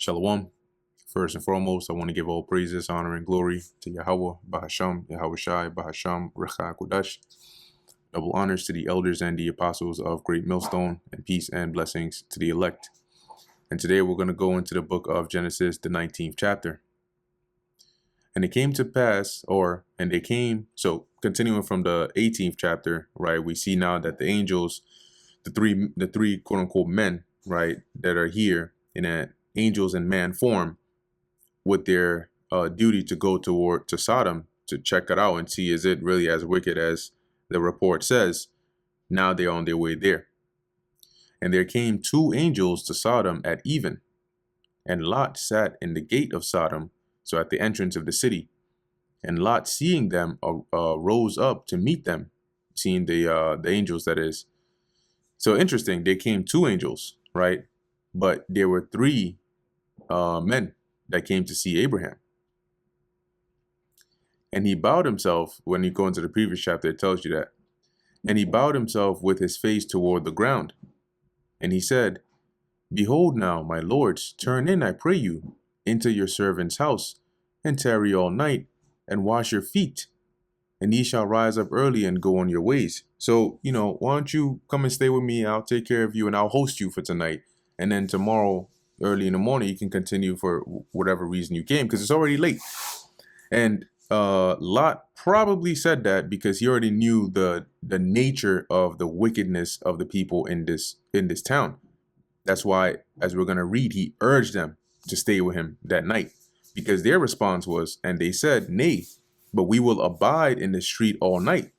Shalom. First and foremost, I want to give all praises, honor, and glory to Yahweh, Bahasham, Yahweh Shai, Bahasham, Recha Kodash. Double honors to the elders and the apostles of Great Millstone, and peace and blessings to the elect. And today we're going to go into the book of Genesis, the 19th chapter. And it came to pass, so continuing from the 18th chapter, right, we see now that the angels, the three quote unquote men, right, that are here in an angels in man form with their duty to go to Sodom to check it out and see, is it really as wicked as the report says? Now they're on their way there. And there came two angels to Sodom at even, and Lot sat in the gate of Sodom, so at the entrance of the city. And Lot, seeing them, rose up to meet them, seeing the angels, that is. So interesting, there came two angels, right? But there were three men that came to see Abraham. And he bowed himself, when you go into the previous chapter, it tells you that. And he bowed himself with his face toward the ground. And he said, Behold now, my lords, turn in, I pray you, into your servant's house, and tarry all night, and wash your feet. And ye shall rise up early and go on your ways. So, why don't you come and stay with me? I'll take care of you, and I'll host you for tonight. And then tomorrow, early in the morning, you can continue for whatever reason you came, because it's already late. And Lot probably said that because he already knew the nature of the wickedness of the people in this town. That's why, as we're going to read, he urged them to stay with him that night, because their response was, and they said, Nay, but we will abide in the street all night.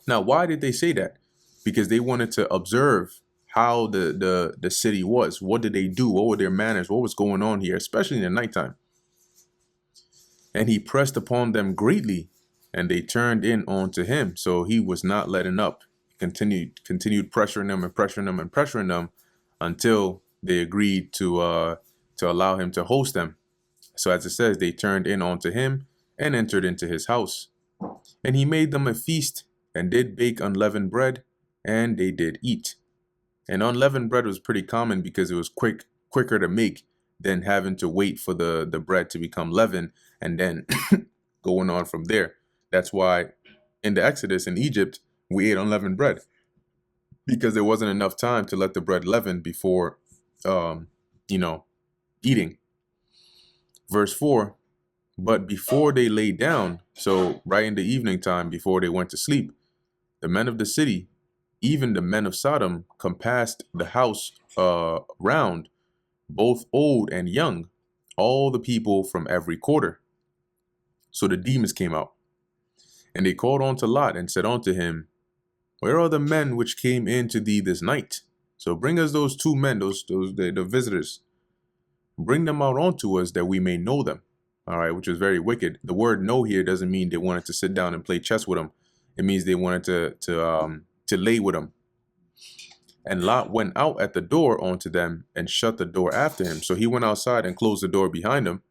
Now, why did they say that? Because they wanted to observe how the city was. What did they do? What were their manners? What was going on here, especially in the nighttime? And he pressed upon them greatly, and they turned in unto him. So he was not letting up. Continued pressuring them and pressuring them and pressuring them until they agreed to allow him to host them. So as it says, they turned in unto him and entered into his house. And he made them a feast, and did bake unleavened bread, and they did eat. And unleavened bread was pretty common because it was quicker to make than having to wait for the bread to become leavened and then going on from there. That's why in the Exodus in Egypt, we ate unleavened bread, because there wasn't enough time to let the bread leaven before, eating. Verse 4, but before they lay down, so right in the evening time before they went to sleep, the men of the city, even the men of Sodom, compassed the house round, both old and young, all the people from every quarter. So the demons came out, and they called unto Lot and said unto him, Where are the men which came in to thee this night? So bring us those two men, the visitors. Bring them out unto us that we may know them. All right, which is very wicked. The word know here doesn't mean they wanted to sit down and play chess with them. It means they wanted to lay with them. And Lot went out at the door unto them and shut the door after him. So he went outside and closed the door behind him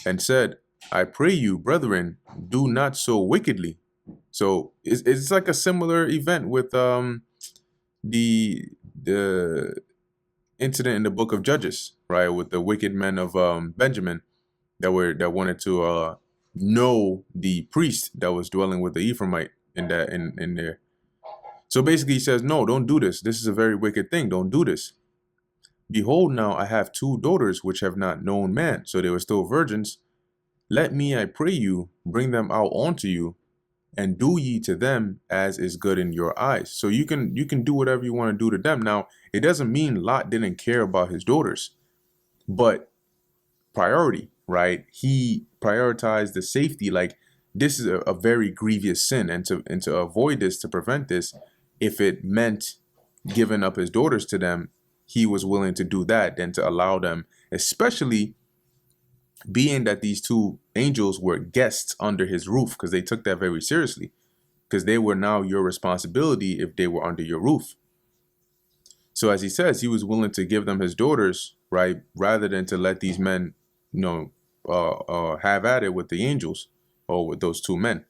and said, I pray you, brethren, do not so wickedly. So it's like a similar event with the incident in the book of Judges, right? With the wicked men of Benjamin that wanted to know the priest that was dwelling with the Ephraimite in there. So basically he says, no, don't do this. This is a very wicked thing. Don't do this. Behold, now I have two daughters which have not known man. So they were still virgins. Let me, I pray you, bring them out unto you, and do ye to them as is good in your eyes. So you can do whatever you want to do to them. Now, it doesn't mean Lot didn't care about his daughters, but priority, right? He prioritized the safety. Like, this is a very grievous sin, and to avoid this, to prevent this, if it meant giving up his daughters to them, he was willing to do that than to allow them, especially being that these two angels were guests under his roof, because they took that very seriously, because they were now your responsibility if they were under your roof. So as he says, he was willing to give them his daughters, right, rather than to let these men, have at it with the angels or with those two men.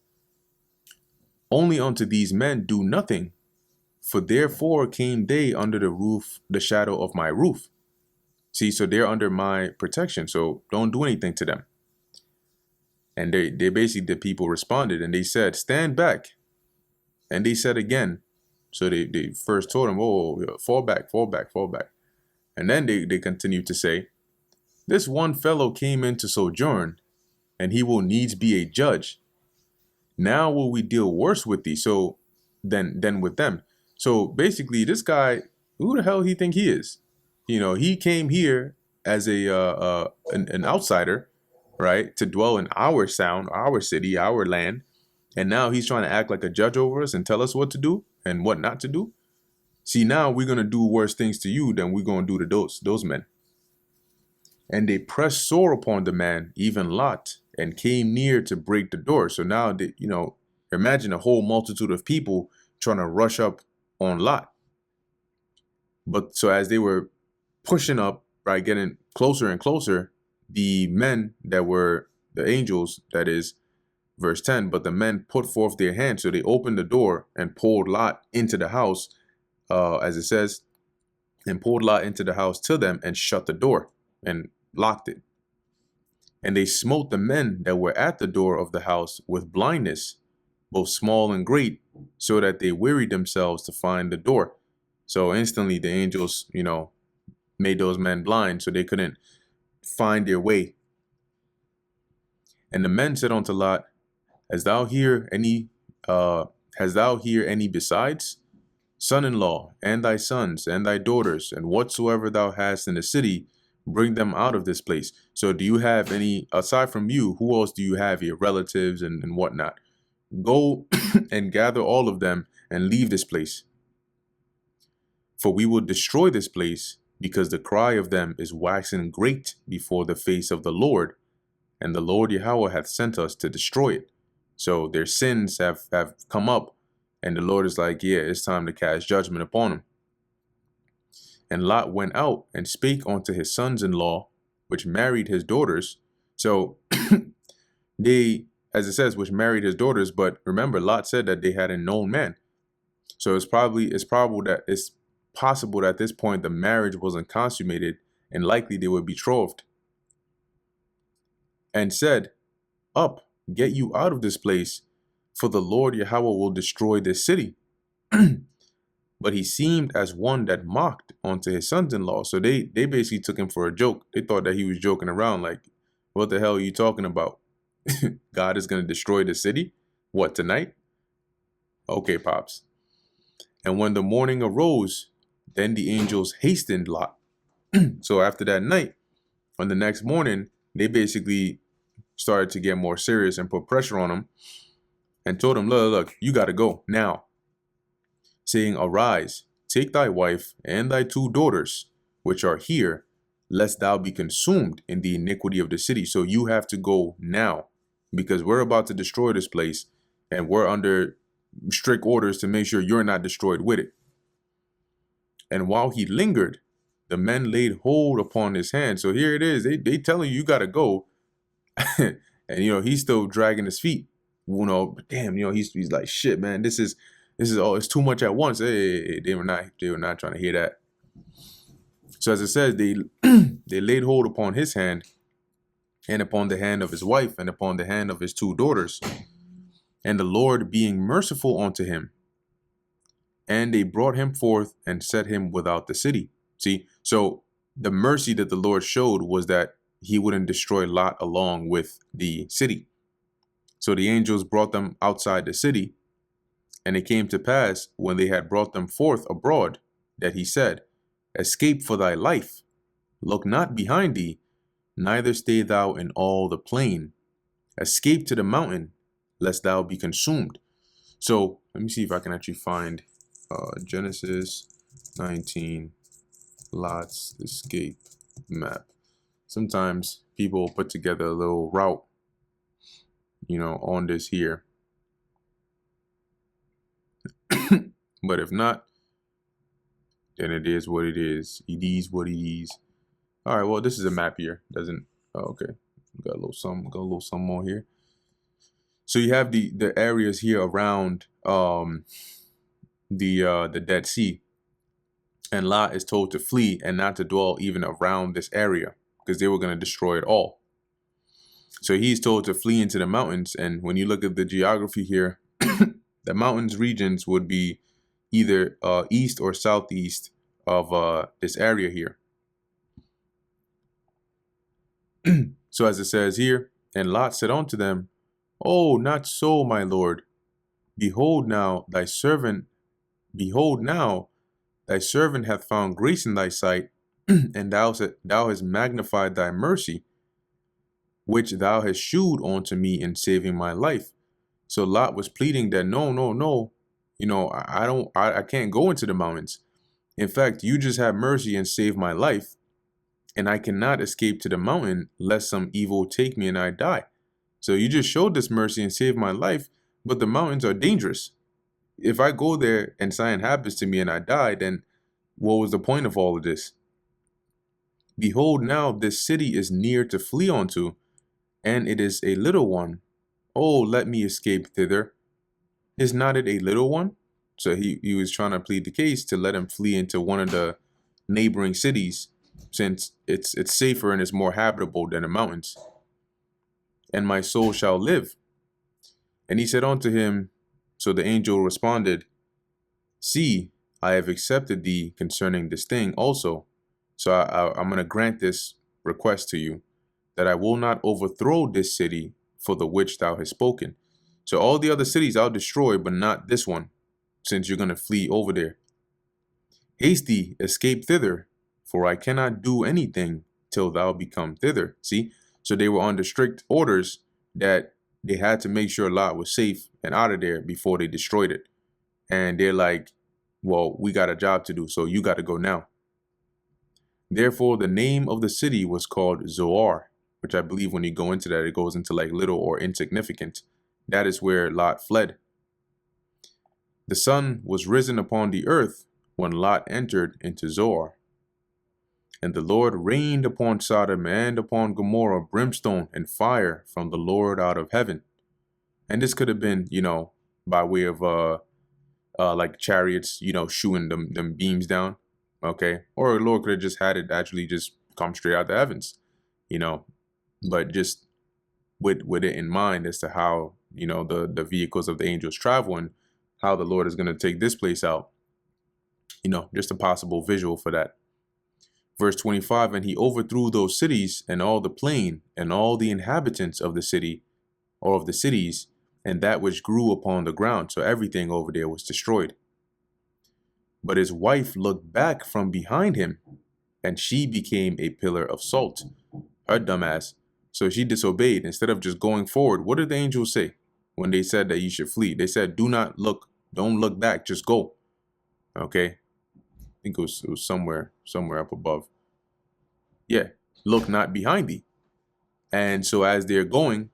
Only unto these men do nothing, for therefore came they under the roof, the shadow of my roof. See, so they're under my protection, so don't do anything to them. And they basically, the people responded and they said, stand back. And they said again. So they first told him, oh, fall back, fall back, fall back. And then they continued to say, this one fellow came in to sojourn, and he will needs be a judge. Now will we deal worse with thee so than with them. So basically, this guy, who the hell he think he is? You know, he came here as an outsider, right, to dwell in our sound, our city, our land, and now he's trying to act like a judge over us and tell us what to do and what not to do. See, now we're gonna do worse things to you than we're gonna do to those men. And they pressed sore upon the man, even Lot, and came near to break the door. So now, imagine a whole multitude of people trying to rush up on Lot. But so as they were pushing up, right, getting closer and closer, the men that were the angels, that is, verse 10, but the men put forth their hands. So they opened the door and pulled Lot into the house, as it says, and pulled Lot into the house to them and shut the door and locked it. And they smote the men that were at the door of the house with blindness, both small and great, so that they wearied themselves to find the door. So instantly the angels, made those men blind so they couldn't find their way. And the men said unto Lot, Hast thou here any besides? Son-in-law, and thy sons, and thy daughters, and whatsoever thou hast in the city, bring them out of this place. So do you have any, aside from you, who else do you have here? Relatives and whatnot. Go and gather all of them and leave this place. For we will destroy this place, because the cry of them is waxing great before the face of the Lord, and the Lord Yahweh hath sent us to destroy it. So their sins have come up, and the Lord is like, yeah, it's time to cast judgment upon them. And Lot went out and spake unto his sons-in-law, which married his daughters. So they, as it says, which married his daughters, but remember, Lot said that they had a known man. So it's possible that at this point the marriage wasn't consummated, and likely they were betrothed. And said, Up, get you out of this place, for the Lord Yahweh will destroy this city. But he seemed as one that mocked unto his sons-in-law. So they basically took him for a joke. They thought that he was joking around, like, what the hell are you talking about? God is going to destroy the city? What, tonight? Okay, pops. And when the morning arose, then the angels hastened Lot. So after that night, on the next morning, they basically started to get more serious and put pressure on him and told him, look, you got to go now. Saying, Arise, take thy wife and thy 2 daughters, which are here, lest thou be consumed in the iniquity of the city. So you have to go now, because we're about to destroy this place, and we're under strict orders to make sure you're not destroyed with it. And while he lingered, the men laid hold upon his hand. So here it is. They telling you got to go. And, he's still dragging his feet. But damn, he's like, shit, man, this is all, it's too much at once. Hey, they were not trying to hear that. So as it says, they laid hold upon his hand, and upon the hand of his wife, and upon the hand of his 2 daughters, and the Lord being merciful unto him. And they brought him forth and set him without the city. See, so the mercy that the Lord showed was that he wouldn't destroy Lot along with the city. So the angels brought them outside the city. And it came to pass, when they had brought them forth abroad, that he said, Escape for thy life. Look not behind thee, neither stay thou in all the plain. Escape to the mountain, lest thou be consumed. So let me see if I can actually find Genesis 19, Lot's escape map. Sometimes people put together a little route, on this here. But if not, then it is what it is. It is what it is. All right, well, this is a map here. Okay. Got a little some more here. So you have the areas here around the Dead Sea. And Lot is told to flee and not to dwell even around this area because they were going to destroy it all. So he's told to flee into the mountains. And when you look at the geography here, the mountains regions would be either east or southeast of this area here. So as it says here, and Lot said unto them, Oh, not so, my lord. Behold now, thy servant hath found grace in thy sight, and thou hast magnified thy mercy, which thou hast shewed unto me in saving my life. So Lot was pleading that no, I can't go into the mountains. In fact, you just have mercy and save my life, and I cannot escape to the mountain lest some evil take me and I die. So you just showed this mercy and saved my life, but the mountains are dangerous. If I go there and something happens to me and I die, then what was the point of all of this? Behold, now this city is near to flee unto, and it is a little one. Oh, let me escape thither. Is not it a little one? So he was trying to plead the case to let him flee into one of the neighboring cities, since it's safer and it's more habitable than the mountains. And my soul shall live. And he said unto him, so the angel responded, See, I have accepted thee concerning this thing also. So I'm going to grant this request to you, that I will not overthrow this city for the which thou hast spoken. So all the other cities I'll destroy, but not this one, since you're going to flee over there. Haste thee, escape thither, for I cannot do anything till thou become thither. See, so they were under strict orders that they had to make sure Lot was safe and out of there before they destroyed it. And they're like, well, we got a job to do, so you got to go now. Therefore, the name of the city was called Zoar, which I believe when you go into that, it goes into like little or insignificant. That is where Lot fled. The sun was risen upon the earth when Lot entered into Zoar. And the Lord rained upon Sodom and upon Gomorrah brimstone and fire from the Lord out of heaven. And this could have been, by way of like chariots, shooting them beams down. Okay. Or the Lord could have just had it actually just come straight out the heavens, but just with it in mind as to how, the vehicles of the angels travel and how the Lord is going to take this place out, just a possible visual for that. Verse 25, and he overthrew those cities and all the plain and all the inhabitants of the city or of the cities and that which grew upon the ground. So everything over there was destroyed. But his wife looked back from behind him, and she became a pillar of salt. Her dumbass. So she disobeyed. Instead of just going forward, what did the angels say when they said that you should flee? They said, do not look, don't look back, just go. Okay. I think it was somewhere up above. Yeah. Look not behind thee. And so as they're going,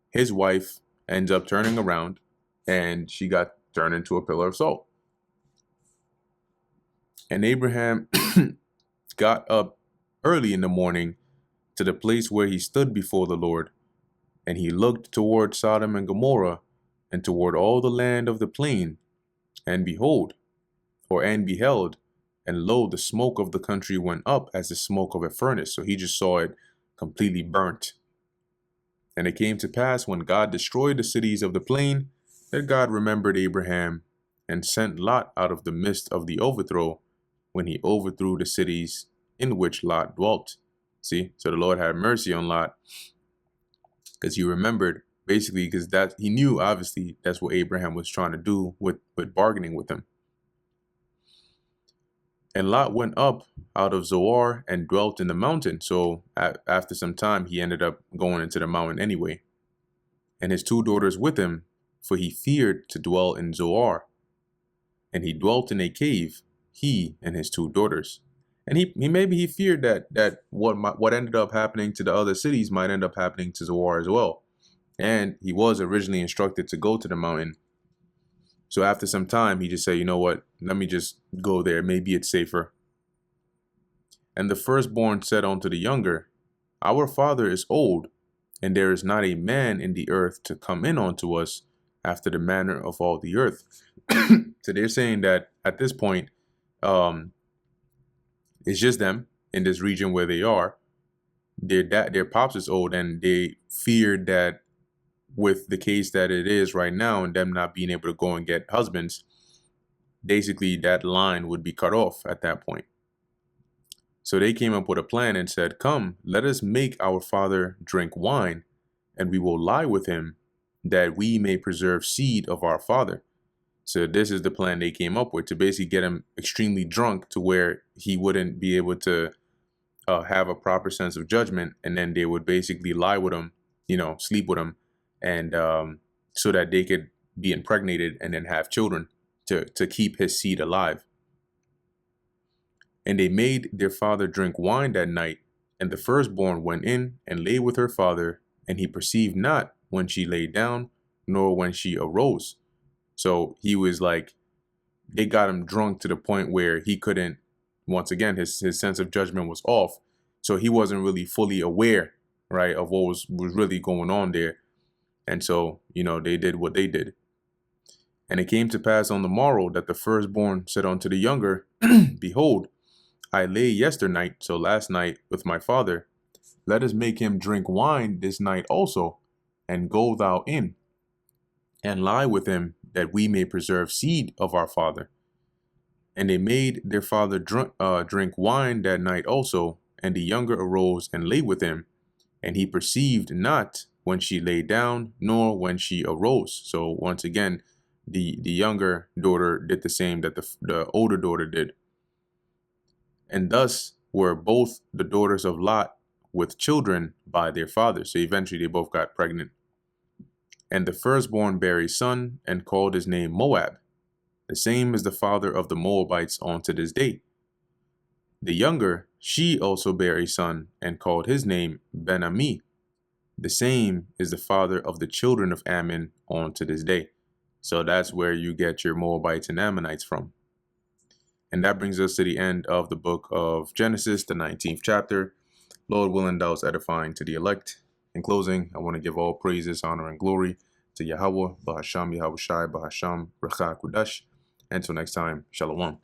his wife ends up turning around and she got turned into a pillar of salt. And Abraham got up early in the morning to the place where he stood before the Lord, and he looked toward Sodom and Gomorrah, and toward all the land of the plain, and beheld, and lo, the smoke of the country went up as the smoke of a furnace. So he just saw it completely burnt. And it came to pass when God destroyed the cities of the plain, that God remembered Abraham, and sent Lot out of the midst of the overthrow, when he overthrew the cities in which Lot dwelt. See, so the Lord had mercy on Lot because he remembered, basically, because that he knew, obviously, that's what Abraham was trying to do with bargaining with him. And Lot went up out of Zoar and dwelt in the mountain. So after some time, he ended up going into the mountain anyway. And his two daughters with him, for he feared to dwell in Zoar. And he dwelt in a cave, he and his two daughters. And he feared that what ended up happening to the other cities might end up happening to Zoar as well. And he was originally instructed to go to the mountain. So after some time, he just said, you know what, let me just go there. Maybe it's safer. And the firstborn said unto the younger, Our father is old, and there is not a man in the earth to come in unto us after the manner of all the earth. So they're saying that at this point, It's just them in this region where they are. Their pops is old, and they feared that with the case that it is right now and them not being able to go and get husbands, basically that line would be cut off at that point. So they came up with a plan and said, "Come, let us make our father drink wine, and we will lie with him, that we may preserve seed of our father." So this is the plan they came up with, to basically get him extremely drunk to where he wouldn't be able to have a proper sense of judgment, and then they would basically lie with him, sleep with him, and so that they could be impregnated and then have children to keep his seed alive. And they made their father drink wine that night, and the firstborn went in and lay with her father, and he perceived not when she lay down, nor when she arose. So he was like, they got him drunk to the point where he couldn't, once again, his sense of judgment was off. So he wasn't really fully aware, right, of what was really going on there. And so, they did what they did. And it came to pass on the morrow that the firstborn said unto the younger, Behold, I lay yesternight, so last night, with my father. Let us make him drink wine this night also, and go thou in, and lie with him, that we may preserve seed of our father. And they made their father drink wine that night also, and the younger arose and lay with him, and he perceived not when she lay down, nor when she arose. So once again, the younger daughter did the same that the older daughter did. And thus were both the daughters of Lot with children by their father. So eventually they both got pregnant. And the firstborn bare a son, and called his name Moab. The same is the father of the Moabites unto this day. The younger, she also bare a son, and called his name Ben-Ammi. The same is the father of the children of Ammon unto this day. So that's where you get your Moabites and Ammonites from. And that brings us to the end of the book of Genesis, the 19th chapter. Lord willing, thou is edifying to the elect. In closing, I want to give all praises, honor, and glory to Yahweh, Bahasham Yahushai, Bahasham Recha Kudash. Until next time, Shalom.